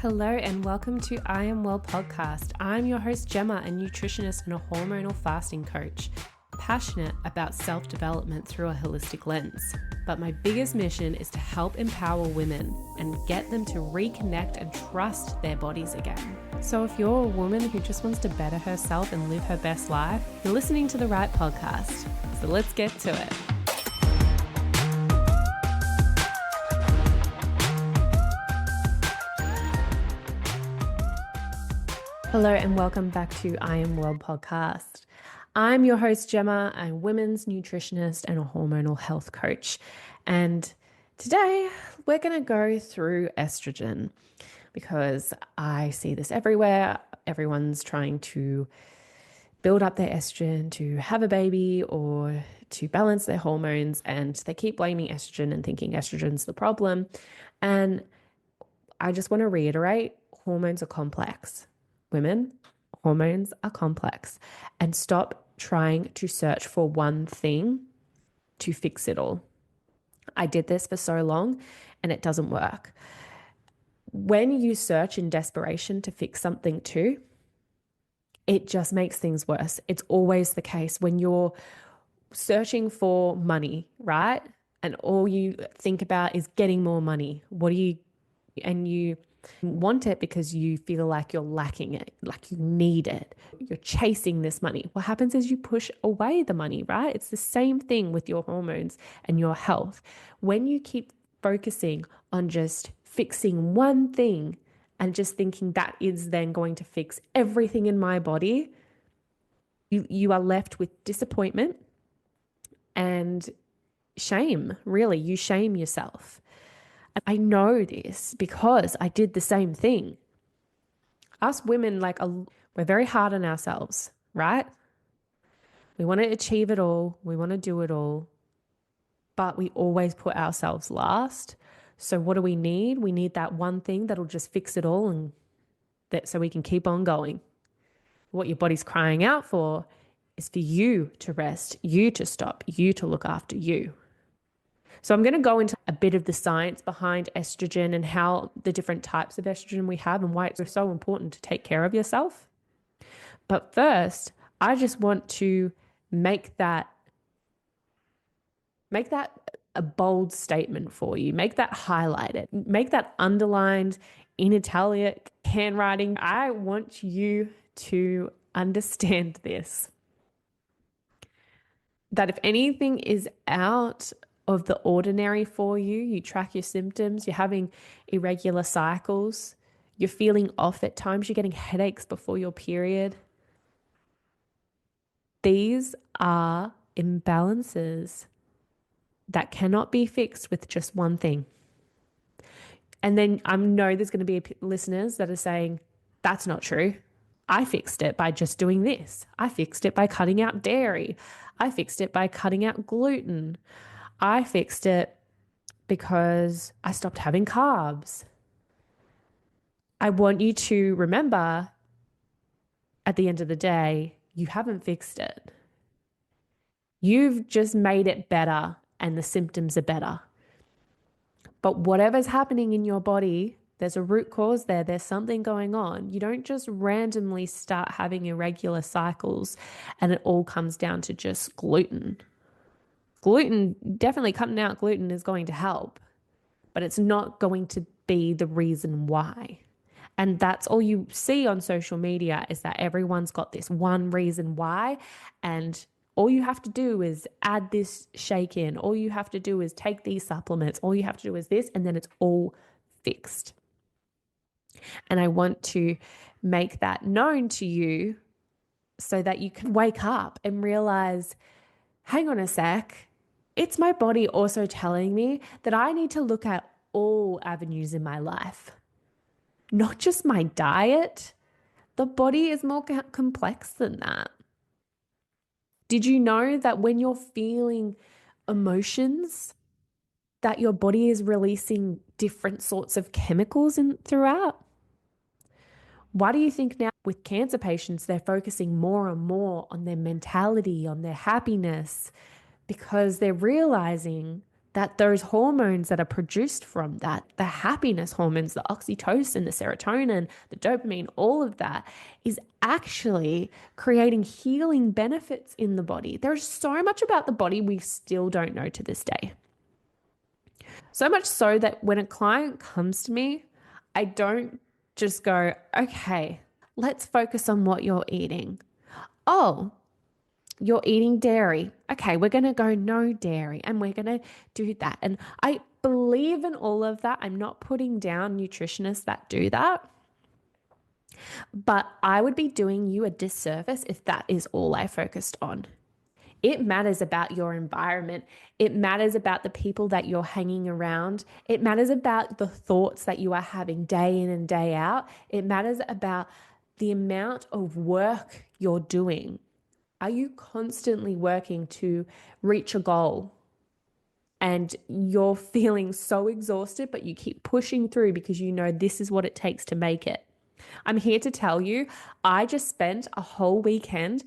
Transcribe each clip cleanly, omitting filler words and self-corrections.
Hello and welcome to I Am Well podcast. I'm your host Gemma, a nutritionist and a hormonal fasting coach, passionate about self-development through a holistic lens. But my biggest mission is to help empower women and get them to reconnect and trust their bodies again. So if you're a woman who just wants to better herself and live her best life, you're listening to the right podcast. So let's get to it. Hello and welcome back to I Am Well podcast. I'm your host Gemma, a women's nutritionist and a hormonal health coach. And today we're going to go through estrogen because I see this everywhere. Everyone's trying to build up their estrogen to have a baby or to balance their hormones, and they keep blaming estrogen and thinking estrogen's the problem. And I just want to reiterate, hormones are complex. Women, hormones are complex, and stop trying to search for one thing to fix it all. I did this for so long and it doesn't work. When you search in desperation to fix something too, it just makes things worse. It's always the case when you're searching for money, right? And all you think about is getting more money. You want it because you feel like you're lacking it, like you need it. You're chasing this money. What happens is you push away the money, right? It's the same thing with your hormones and your health. When you keep focusing on just fixing one thing and just thinking that is then going to fix everything in my body, you are left with disappointment and shame. Really, you shame yourself. I know this because I did the same thing. Us women, we're very hard on ourselves, right? We want to achieve it all. We want to do it all. But we always put ourselves last. So what do we need? We need that one thing that'll just fix it all, and so we can keep on going. What your body's crying out for is for you to rest, you to stop, you to look after you. So I'm going to go into a bit of the science behind estrogen and how the different types of estrogen we have and why it's so important to take care of yourself. But first, I just want to make that a bold statement for you. Make that highlighted. Make that underlined in italic handwriting. I want you to understand this. That if anything is out of the ordinary for you, you track your symptoms, you're having irregular cycles, you're feeling off at times, you're getting headaches before your period. These are imbalances that cannot be fixed with just one thing. And then I know there's going to be listeners that are saying, that's not true. I fixed it by just doing this. I fixed it by cutting out dairy. I fixed it by cutting out gluten. I fixed it because I stopped having carbs. I want you to remember, at the end of the day, you haven't fixed it. You've just made it better and the symptoms are better. But whatever's happening in your body, there's a root cause there. There's something going on. You don't just randomly start having irregular cycles and it all comes down to just gluten. Gluten, definitely cutting out gluten is going to help, but it's not going to be the reason why. And that's all you see on social media, is that everyone's got this one reason why. And all you have to do is add this shake in. All you have to do is take these supplements. All you have to do is this, and then it's all fixed. And I want to make that known to you so that you can wake up and realize, hang on a sec, it's my body also telling me that I need to look at all avenues in my life, not just my diet. The body is more complex than that. Did you know that when you're feeling emotions, that your body is releasing different sorts of chemicals throughout? Why do you think now with cancer patients, they're focusing more and more on their mentality, on their happiness? Because they're realizing that those hormones that are produced from that, the happiness hormones, the oxytocin, the serotonin, the dopamine, all of that is actually creating healing benefits in the body. There's so much about the body we still don't know to this day. So much so that when a client comes to me, I don't just go, okay, let's focus on what you're eating. Oh, you're eating dairy. Okay, we're going to go no dairy and we're going to do that. And I believe in all of that. I'm not putting down nutritionists that do that, but I would be doing you a disservice if that is all I focused on. It matters about your environment. It matters about the people that you're hanging around. It matters about the thoughts that you are having day in and day out. It matters about the amount of work you're doing. Are you constantly working to reach a goal and you're feeling so exhausted, but you keep pushing through because you know this is what it takes to make it? I'm here to tell you, I just spent a whole weekend,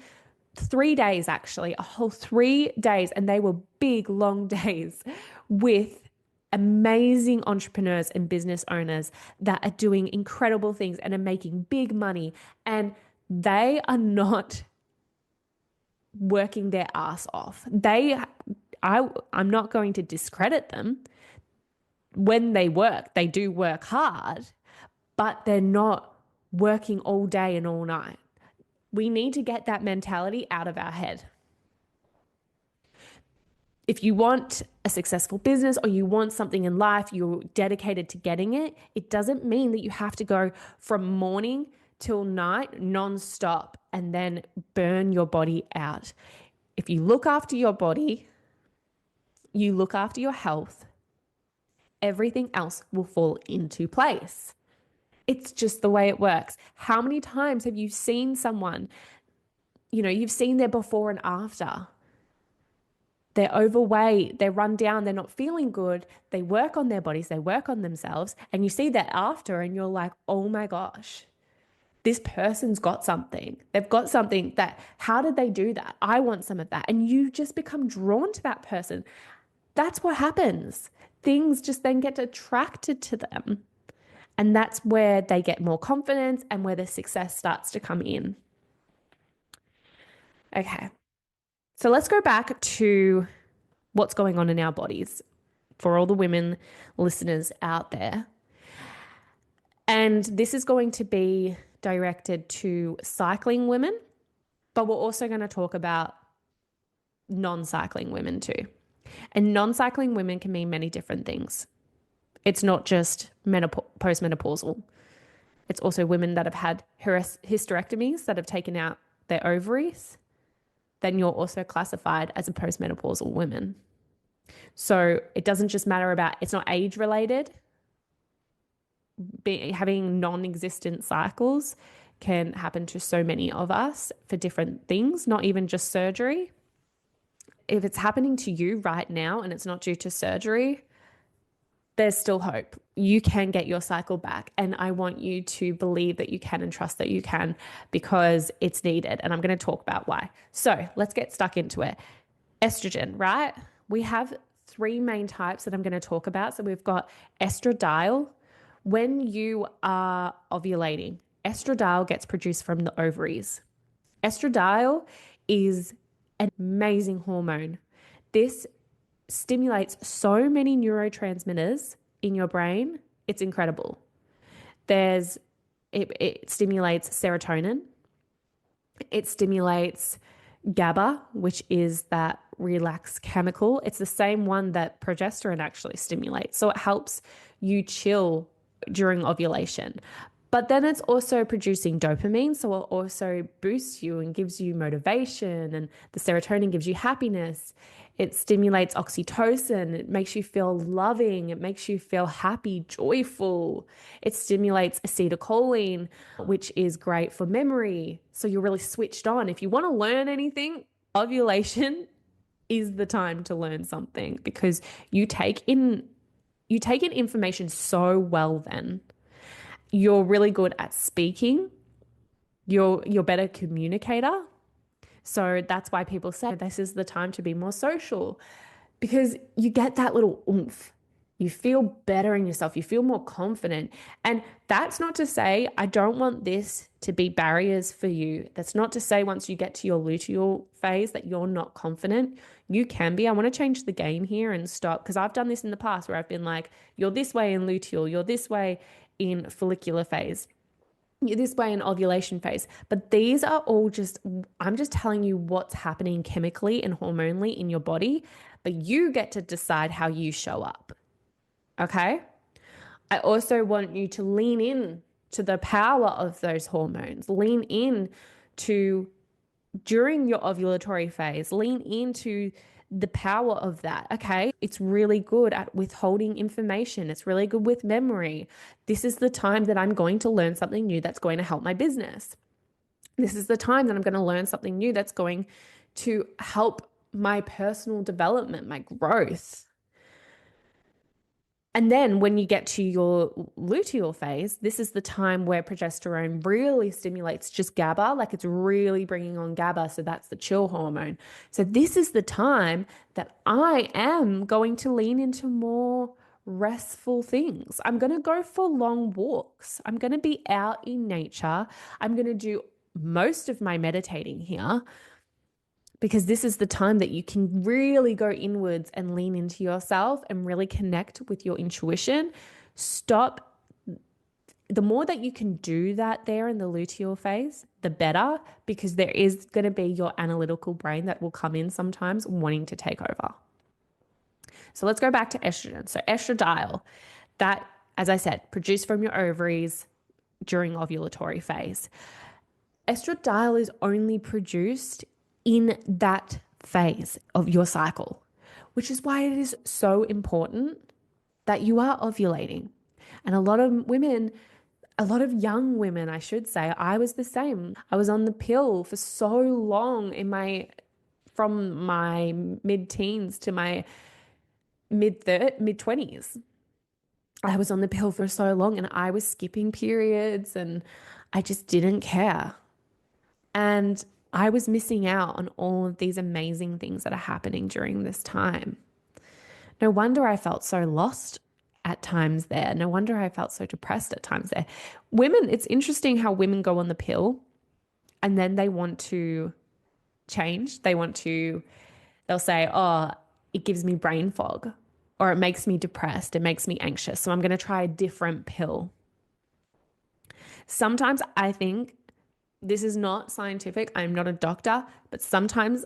3 days actually, a whole 3 days, and they were big, long days with amazing entrepreneurs and business owners that are doing incredible things and are making big money. And they are not working their ass off. I'm not going to discredit them. When they work, they do work hard, but they're not working all day and all night. We need to get that mentality out of our head. If you want a successful business or you want something in life, you're dedicated to getting it, it doesn't mean that you have to go from morning till night nonstop and then burn your body out. If you look after your body, you look after your health, everything else will fall into place. It's just the way it works. How many times have you seen someone, you've seen their before and after? They're overweight, they're run down, they're not feeling good. They work on their bodies, they work on themselves, and you see that after, and you're like, oh my gosh, this person's got something. They've got something that, how did they do that? I want some of that. And you just become drawn to that person. That's what happens. Things just then get attracted to them. And that's where they get more confidence and where the success starts to come in. Okay. So let's go back to what's going on in our bodies for all the women listeners out there. And this is going to be directed to cycling women, but we're also going to talk about non-cycling women too. And non-cycling women can mean many different things. It's not just postmenopausal. It's also women that have had hysterectomies that have taken out their ovaries. Then you're also classified as a postmenopausal woman. So it doesn't just matter about, it's not age related. Having non-existent cycles can happen to so many of us for different things, not even just surgery. If it's happening to you right now and it's not due to surgery, there's still hope. You can get your cycle back. And I want you to believe that you can and trust that you can, because it's needed. And I'm going to talk about why. So let's get stuck into it. Estrogen, right? We have three main types that I'm going to talk about. So we've got estradiol. When you are ovulating, estradiol gets produced from the ovaries. Estradiol is an amazing hormone. This stimulates so many neurotransmitters in your brain. It's incredible. It stimulates serotonin. It stimulates GABA, which is that relax chemical. It's the same one that progesterone actually stimulates. So it helps you chill during ovulation. But then it's also producing dopamine. So it also boosts you and gives you motivation. And the serotonin gives you happiness. It stimulates oxytocin. It makes you feel loving. It makes you feel happy, joyful. It stimulates acetylcholine, which is great for memory. So you're really switched on. If you want to learn anything, ovulation is the time to learn something, because you take in information so well then. You're really good at speaking. You're a better communicator. So that's why people say this is the time to be more social. because you get that little oomph. You feel better in yourself. You feel more confident. And that's not to say I don't want this to be barriers for you. That's not to say once you get to your luteal phase that you're not confident. You can be. I want to change the game here and stop, because I've done this in the past where I've been like, you're this way in luteal, you're this way in follicular phase, you're this way in ovulation phase. But these are all just, I'm just telling you what's happening chemically and hormonally in your body, but you get to decide how you show up. Okay. I also want you to lean in to the power of those hormones. Lean in to during your ovulatory phase, lean into the power of that. Okay. It's really good at withholding information. It's really good with memory. This is the time that I'm going to learn something new that's going to help my business. This is the time that I'm going to learn something new that's going to help my personal development, my growth. And then when you get to your luteal phase, this is the time where progesterone really stimulates just GABA, like it's really bringing on GABA. So that's the chill hormone. So this is the time that I am going to lean into more restful things. I'm going to go for long walks. I'm going to be out in nature. I'm going to do most of my meditating here, because this is the time that you can really go inwards and lean into yourself and really connect with your intuition. Stop. The more that you can do that there in the luteal phase, the better, because there is going to be your analytical brain that will come in sometimes wanting to take over. So let's go back to estrogen. So estradiol, that, as I said, produced from your ovaries during ovulatory phase. Estradiol is only produced in that phase of your cycle, which is why it is so important that you are ovulating. And a lot of women, a lot of young women, I should say, I was the same. I was on the pill for so long from my mid-teens to my mid-20s. I was on the pill for so long and I was skipping periods and I just didn't care. And I was missing out on all of these amazing things that are happening during this time. No wonder I felt so lost at times there. No wonder I felt so depressed at times there. Women, it's interesting how women go on the pill and then they want to change. They'll say, oh, it gives me brain fog, or it makes me depressed. It makes me anxious. So I'm going to try a different pill. Sometimes I think this is not scientific. I'm not a doctor, but sometimes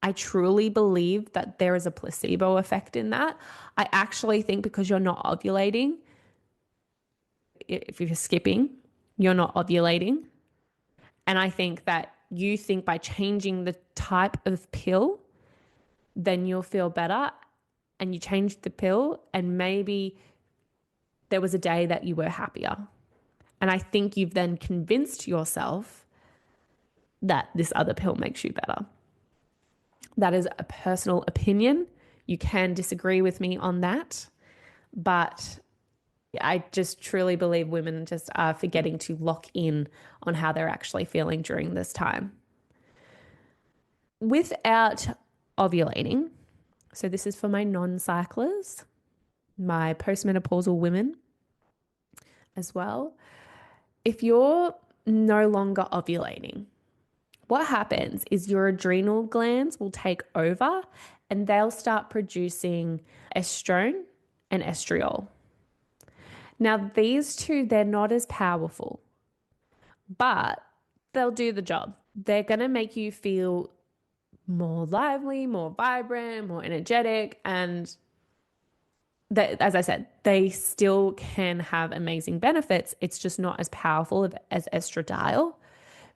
I truly believe that there is a placebo effect in that. I actually think because you're not ovulating, if you're skipping, you're not ovulating. And I think that you think by changing the type of pill, then you'll feel better. And you changed the pill, and maybe there was a day that you were happier. And I think you've then convinced yourself that this other pill makes you better. That is a personal opinion. You can disagree with me on that, but I just truly believe women just are forgetting to lock in on how they're actually feeling during this time. Without ovulating, so this is for my non-cyclers, my postmenopausal women as well. If you're no longer ovulating, what happens is your adrenal glands will take over and they'll start producing estrogen and estradiol. Now, these two, they're not as powerful, but they'll do the job. They're going to make you feel more lively, more vibrant, more energetic. And as I said, they still can have amazing benefits. It's just not as powerful as estradiol.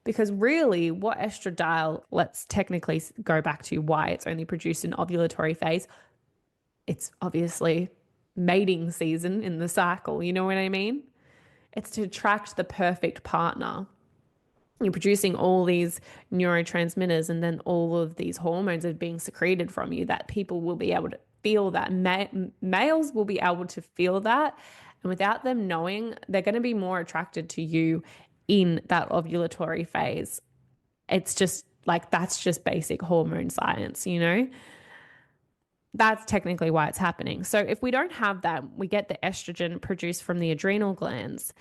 Because really, what estradiol, let's technically go back to why it's only produced in ovulatory phase. It's obviously mating season in the cycle. You know what I mean? It's to attract the perfect partner. You're producing all these neurotransmitters, and then all of these hormones are being secreted from you that people will be able to feel that. Males will be able to feel that. And without them knowing, they're going to be more attracted to you in that ovulatory phase. It's just like, that's just basic hormone science, you know? That's technically why it's happening. So if we don't have that, we get the estrogen produced from the adrenal glands.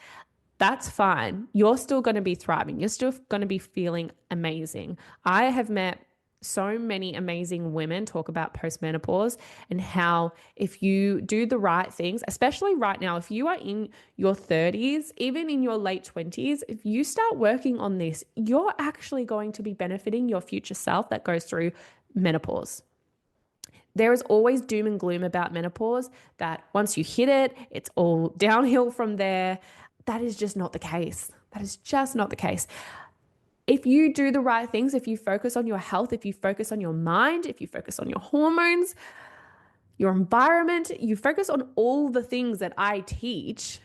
That's fine. You're still going to be thriving. You're still going to be feeling amazing. I have met so many amazing women talk about postmenopause and how if you do the right things, especially right now, if you are in your 30s, even in your late 20s, if you start working on this, you're actually going to be benefiting your future self that goes through menopause. There is always doom and gloom about menopause that once you hit it, it's all downhill from there. That is just not the case. That is just not the case. If you do the right things, if you focus on your health, if you focus on your mind, if you focus on your hormones, your environment, you focus on all the things that I teach,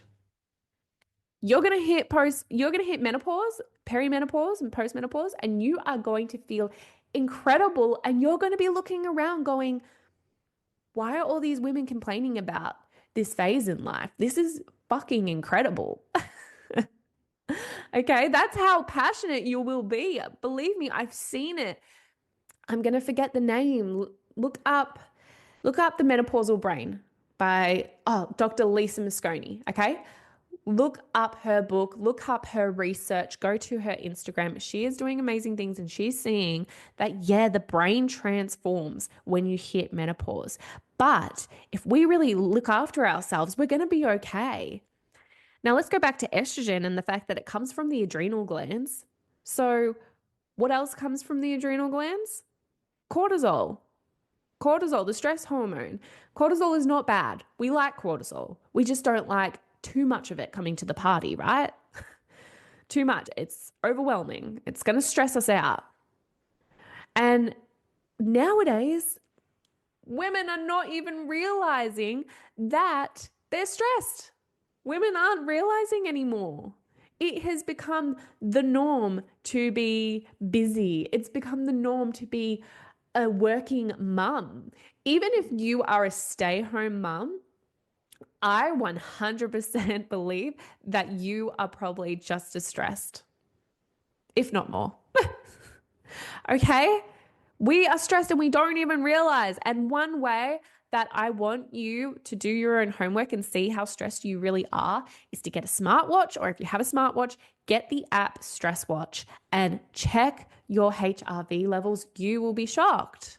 you're going to hit menopause, perimenopause and postmenopause, and you are going to feel incredible, and you're going to be looking around going, why are all these women complaining about this phase in life? This is fucking incredible. Okay, that's how passionate you will be. Believe me, I've seen it. I'm going to forget the name. Look up The Menopausal Brain by Dr. Lisa Mosconi, okay? Look up her book, look up her research, go to her Instagram. She is doing amazing things and she's seeing that, yeah, the brain transforms when you hit menopause. But if we really look after ourselves, we're going to be okay. Now, let's go back to estrogen and the fact that it comes from the adrenal glands. So, what else comes from the adrenal glands? Cortisol. Cortisol, the stress hormone. Cortisol is not bad. We like cortisol. We just don't like too much of it coming to the party, right? Too much. It's overwhelming. It's going to stress us out. And nowadays, women are not even realizing that they're stressed. Women aren't realizing anymore. It has become the norm to be busy. It's become the norm to be a working mum. Even if you are a stay-home mum, I 100% believe that you are probably just as stressed, if not more. Okay? We are stressed and we don't even realize. And one way that I want you to do your own homework and see how stressed you really are is to get a smartwatch, or if you have a smartwatch, get the app Stress Watch and check your HRV levels. You will be shocked.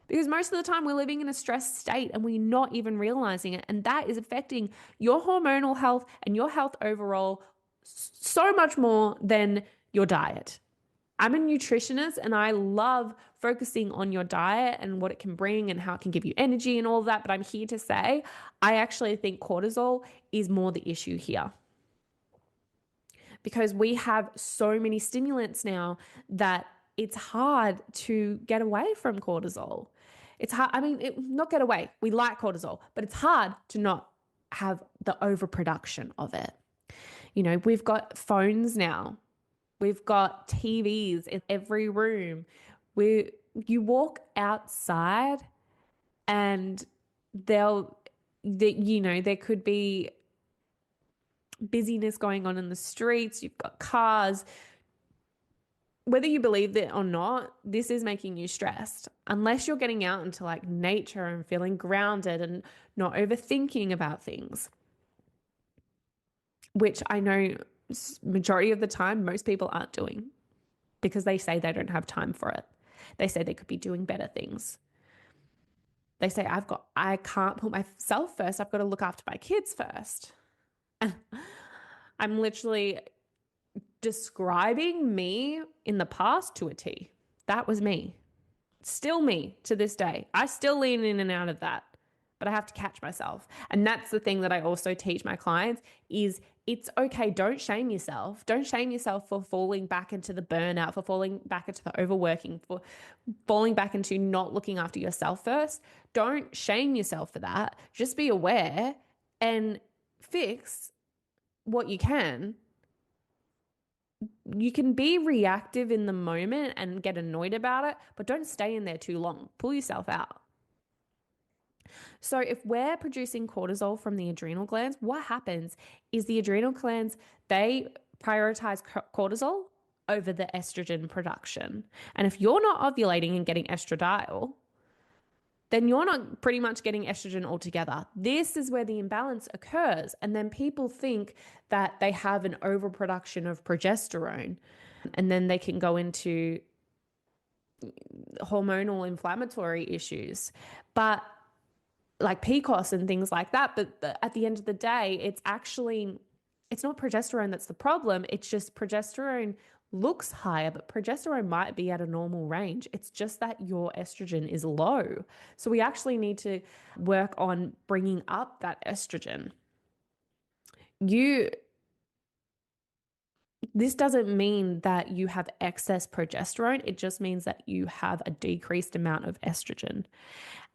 Because most of the time we're living in a stressed state and we're not even realizing it. And that is affecting your hormonal health and your health overall so much more than your diet. I'm a nutritionist and I love focusing on your diet and what it can bring and how it can give you energy and all of that. But I'm here to say, I actually think cortisol is more the issue here. Because we have so many stimulants now that it's hard to get away from cortisol. It's hard. I mean, not get away. We like cortisol, but it's hard to not have the overproduction of it. You know, we've got phones now. We've got TVs in every room. You walk outside and there could be busyness going on in the streets. You've got cars. Whether you believe it or not, this is making you stressed. Unless you're getting out into like nature and feeling grounded and not overthinking about things, which I know majority of the time most people aren't doing because they say they don't have time for it. They say they could be doing better things. They say I can't put myself first. I've got to look after my kids first. I'm literally describing me in the past to a T. That was me. Still me to this day. I still lean in and out of that, but I have to catch myself. And that's the thing that I also teach my clients is it's okay. Don't shame yourself. Don't shame yourself for falling back into the burnout, for falling back into the overworking, for falling back into not looking after yourself first. Don't shame yourself for that. Just be aware and fix what you can. You can be reactive in the moment and get annoyed about it, but don't stay in there too long. Pull yourself out. So if we're producing cortisol from the adrenal glands, what happens is the adrenal glands, they prioritize cortisol over the estrogen production. And if you're not ovulating and getting estradiol, then you're not pretty much getting estrogen altogether. This is where the imbalance occurs. And then people think that they have an overproduction of progesterone, and then they can go into hormonal inflammatory issues. But like PCOS and things like that. But at the end of the day, it's not progesterone that's the problem. It's just progesterone looks higher, but progesterone might be at a normal range. It's just that your estrogen is low. So we actually need to work on bringing up that estrogen. You, this doesn't mean that you have excess progesterone. It just means that you have a decreased amount of estrogen.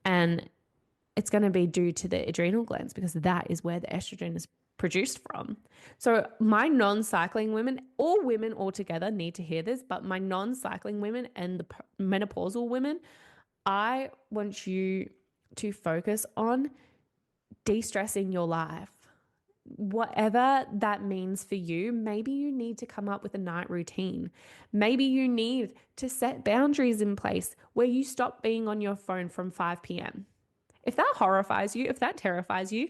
And it's going to be due to the adrenal glands because that is where the estrogen is produced from. So my non-cycling women, all women altogether need to hear this, but my non-cycling women and the menopausal women, I want you to focus on de-stressing your life. Whatever that means for you, maybe you need to come up with a night routine. Maybe you need to set boundaries in place where you stop being on your phone from 5 p.m. If that horrifies you, if that terrifies you,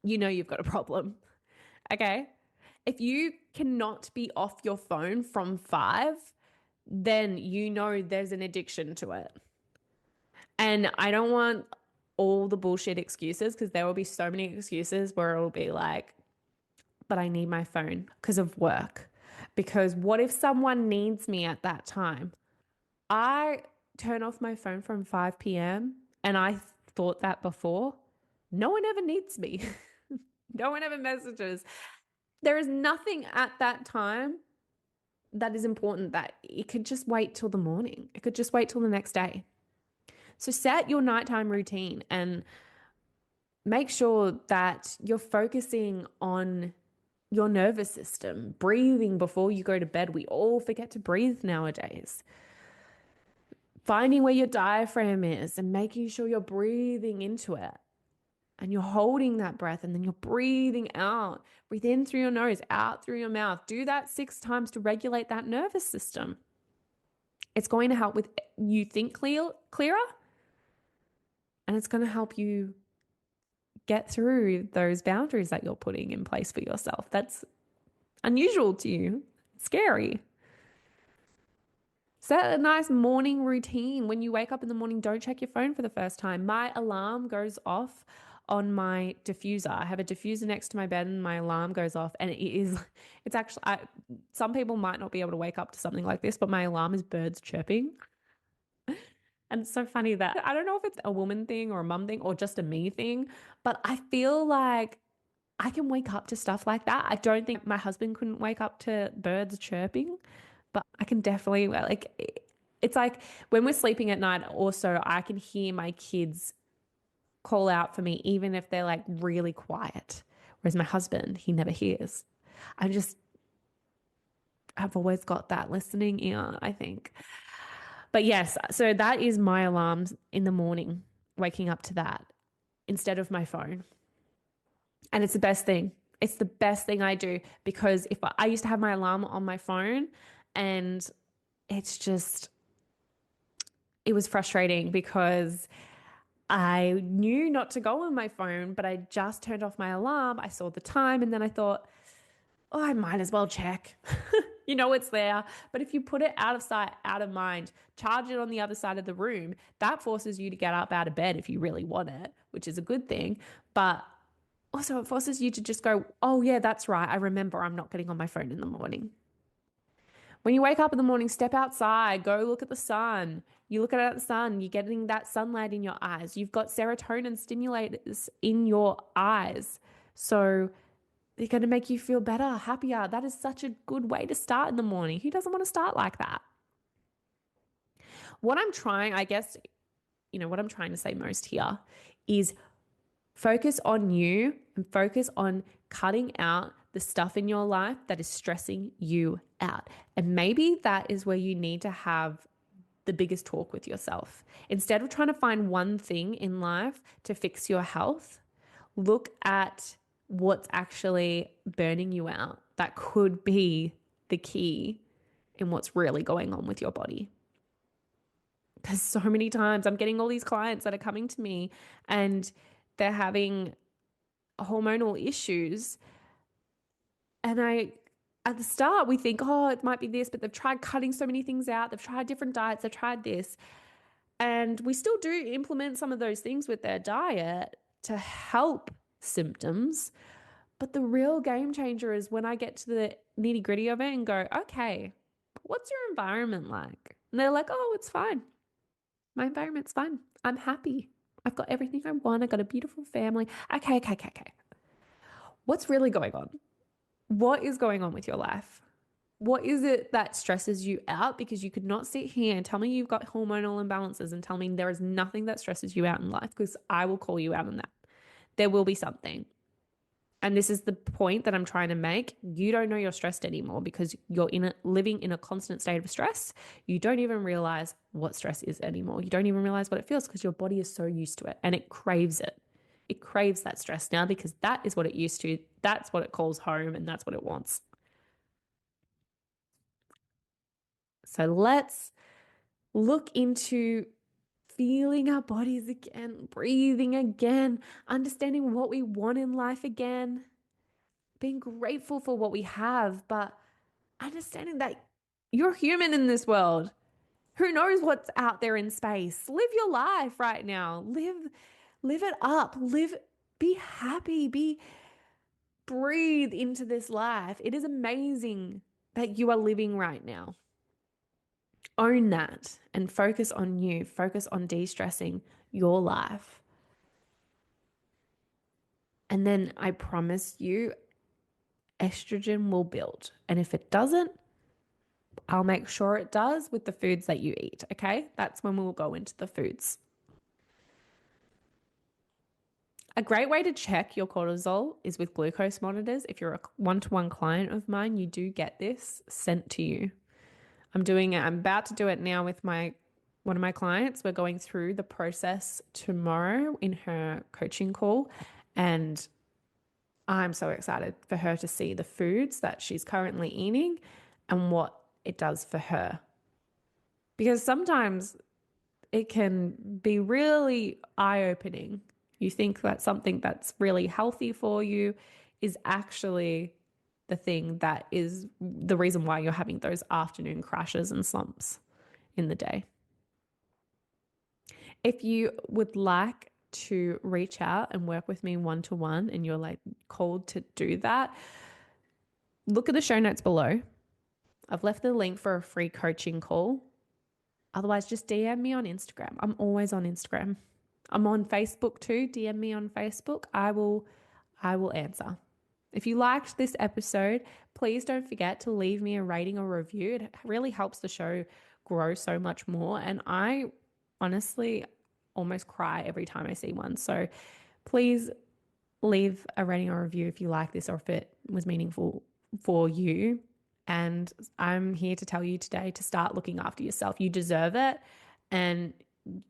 you know you've got a problem. Okay. If you cannot be off your phone from 5, then you know there's an addiction to it. And I don't want all the bullshit excuses because there will be so many excuses where it will be like, but I need my phone because of work. Because what if someone needs me at that time? I turn off my phone from 5 p.m. and I thought that before. No one ever needs me. No one ever messages. There is nothing at that time that is important that it could just wait till the morning. It could just wait till the next day. So set your nighttime routine and make sure that you're focusing on your nervous system, breathing before you go to bed. We all forget to breathe nowadays. Finding where your diaphragm is and making sure you're breathing into it. And you're holding that breath and then you're breathing out. Breathe in through your nose, out through your mouth. Do that 6 times to regulate that nervous system. It's going to help with you think clearer, and it's going to help you get through those boundaries that you're putting in place for yourself. That's unusual to you, scary. Set a nice morning routine. When you wake up in the morning, don't check your phone for the first time. My alarm goes off on my diffuser. I have a diffuser next to my bed and my alarm goes off. And it's actually, some people might not be able to wake up to something like this, but my alarm is birds chirping. And it's so funny that I don't know if it's a woman thing or a mum thing or just a me thing, but I feel like I can wake up to stuff like that. I don't think my husband couldn't wake up to birds chirping, but I can definitely like it's like when we're sleeping at night, also I can hear my kids call out for me, even if they're like really quiet. Whereas my husband, he never hears. I just, I've always got that listening ear, I think. But yes, so that is my alarms in the morning, waking up to that instead of my phone. And it's the best thing. It's the best thing I do because if I used to have my alarm on my phone and it's just, it was frustrating because I knew not to go on my phone, but I just turned off my alarm. I saw the time and then I thought, oh, I might as well check. You know it's there. But if you put it out of sight, out of mind, charge it on the other side of the room, that forces you to get up out of bed if you really want it, which is a good thing. But also it forces you to just go, oh yeah, that's right. I remember I'm not getting on my phone in the morning. When you wake up in the morning, step outside, go look at the sun. You look at the sun, you're getting that sunlight in your eyes. You've got serotonin stimulators in your eyes. So they're going to make you feel better, happier. That is such a good way to start in the morning. Who doesn't want to start like that? What I'm trying, I guess, what I'm trying to say most here is focus on you and focus on cutting out the stuff in your life that is stressing you out. And maybe that is where you need to have the biggest talk with yourself. Instead of trying to find one thing in life to fix your health, look at what's actually burning you out. That could be the key in what's really going on with your body. There's so many times I'm getting all these clients that are coming to me and they're having hormonal issues. And at the start, we think, oh, it might be this, but they've tried cutting so many things out. They've tried different diets. They've tried this. And we still do implement some of those things with their diet to help symptoms. But the real game changer is when I get to the nitty gritty of it and go, okay, what's your environment like? And they're like, oh, it's fine. My environment's fine. I'm happy. I've got everything I want. I got a beautiful family. Okay, okay, okay, okay. What's really going on? What is going on with your life? What is it that stresses you out? Because you could not sit here and tell me you've got hormonal imbalances and tell me there is nothing that stresses you out in life, because I will call you out on that. There will be something. And this is the point that I'm trying to make. You don't know you're stressed anymore because you're living in a constant state of stress. You don't even realize what stress is anymore. You don't even realize what it feels because your body is so used to it and it craves it. It craves that stress now because that is what it used to. That's what it calls home and that's what it wants. So let's look into feeling our bodies again, breathing again, understanding what we want in life again, being grateful for what we have, but understanding that you're human in this world. Who knows what's out there in space? Live your life right now. Live it up. Be happy. Breathe into this life. It is amazing that you are living right now. Own that and focus on you. Focus on de-stressing your life. And then I promise you, estrogen will build. And if it doesn't, I'll make sure it does with the foods that you eat. Okay. That's when we'll go into the foods. A great way to check your cortisol is with glucose monitors. If you're a one-to-one client of mine, you do get this sent to you. I'm doing it. I'm about to do it now with one of my clients. We're going through the process tomorrow in her coaching call, and I'm so excited for her to see the foods that she's currently eating and what it does for her. Because sometimes it can be really eye-opening. You think that something that's really healthy for you is actually the thing that is the reason why you're having those afternoon crashes and slumps in the day. If you would like to reach out and work with me one-to-one and you're like called to do that, look at the show notes below. I've left the link for a free coaching call. Otherwise, just DM me on Instagram. I'm always on Instagram. I'm on Facebook too. DM me on Facebook. I will answer. If you liked this episode, please don't forget to leave me a rating or review. It really helps the show grow so much more. And I honestly almost cry every time I see one. So please leave a rating or review if you like this or if it was meaningful for you. And I'm here to tell you today to start looking after yourself. You deserve it. And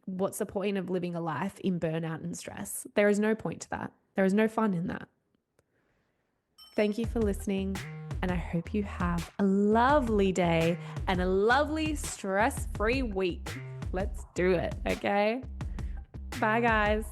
what's the point of living a life in burnout and stress? There is no point to that. There is no fun in that. Thank you for listening. And I hope you have a lovely day and a lovely stress-free week. Let's do it, okay? Bye, guys.